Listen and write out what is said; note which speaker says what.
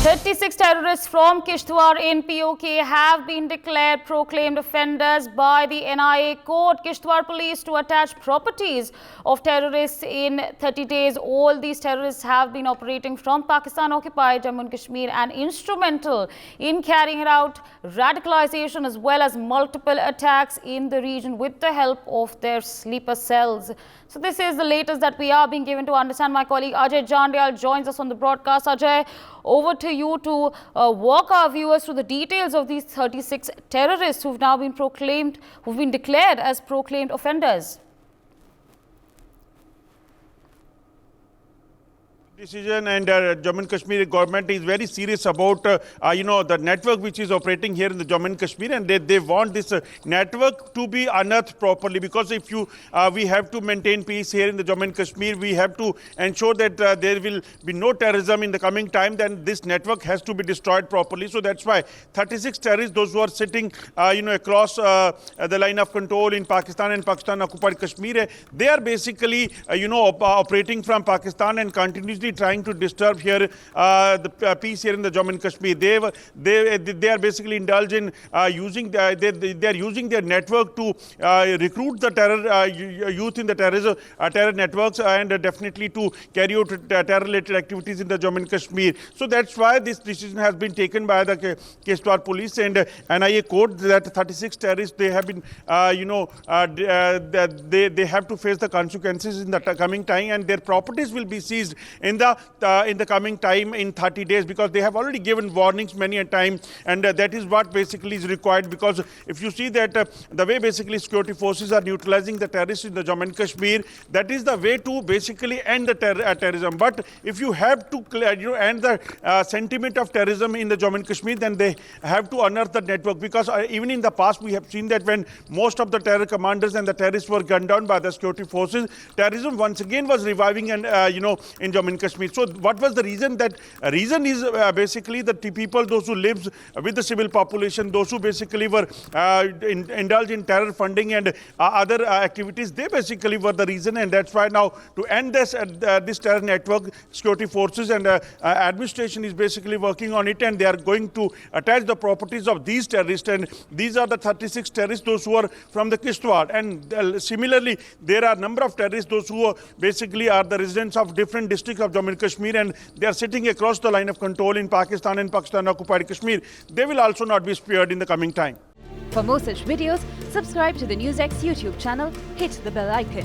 Speaker 1: 36 terrorists from Kishtwar in POK have been declared proclaimed offenders by the NIA court. Kishtwar police to attach properties of terrorists in 30 days. All these terrorists have been operating from Pakistan-occupied Jammu and Kashmir and instrumental in carrying out radicalization as well as multiple attacks in the region with the help of their sleeper cells. So this is the latest that we are being given to understand. My colleague Ajay Jandial joins us on the broadcast. Ajay, over to you to walk our viewers through the details of these 36 terrorists who've now been declared as proclaimed offenders.
Speaker 2: Decision and Jammu and Kashmir government is very serious about the network which is operating here in the Jammu and Kashmir, and they want this network to be unearthed properly, because if we have to maintain peace here in the Jammu and Kashmir, we have to ensure that there will be no terrorism in the coming time. Then this network has to be destroyed properly. So that's why 36 terrorists, those who are sitting across the line of control in Pakistan and Pakistan occupied Kashmir, they are basically operating from Pakistan and continuously trying to disturb here the peace here in the Jammu and Kashmir. They are basically indulged in using they are using their network to recruit the terror youth in the terror networks, and definitely to carry out terror-related activities in the Jammu and Kashmir. So that's why this decision has been taken by the Kishtwar police and NIA court, that 36 terrorists, they have been they have to face the consequences in the coming time, and their properties will be seized in the coming time in 30 days, because they have already given warnings many a time, and that is what basically is required. Because if you see that the way basically security forces are neutralizing the terrorists in the Jammu and Kashmir, that is the way to basically end the terrorism. But if you have to end the sentiment of terrorism in the Jammu and Kashmir, then they have to unearth the network, because even in the past we have seen that when most of the terror commanders and the terrorists were gunned down by the security forces, terrorism once again was reviving and in Jammu and Kashmir. So what was the reason? That reason is basically the people, those who lives with the civil population, those who basically were indulged in terror funding and other activities, they basically were the reason. And that's why now to end this terror network, security forces and administration is basically working on it, and they are going to attach the properties of these terrorists. And these are the 36 terrorists, those who are from the Kishtwar. And similarly, there are a number of terrorists, those who basically are the residents of different districts of Jammu and Kashmir, and they are sitting across the line of control in Pakistan and Pakistan occupied Kashmir. They will also not be spared in the coming time.
Speaker 3: For more such videos, subscribe to the NewsX YouTube channel, hit the bell icon.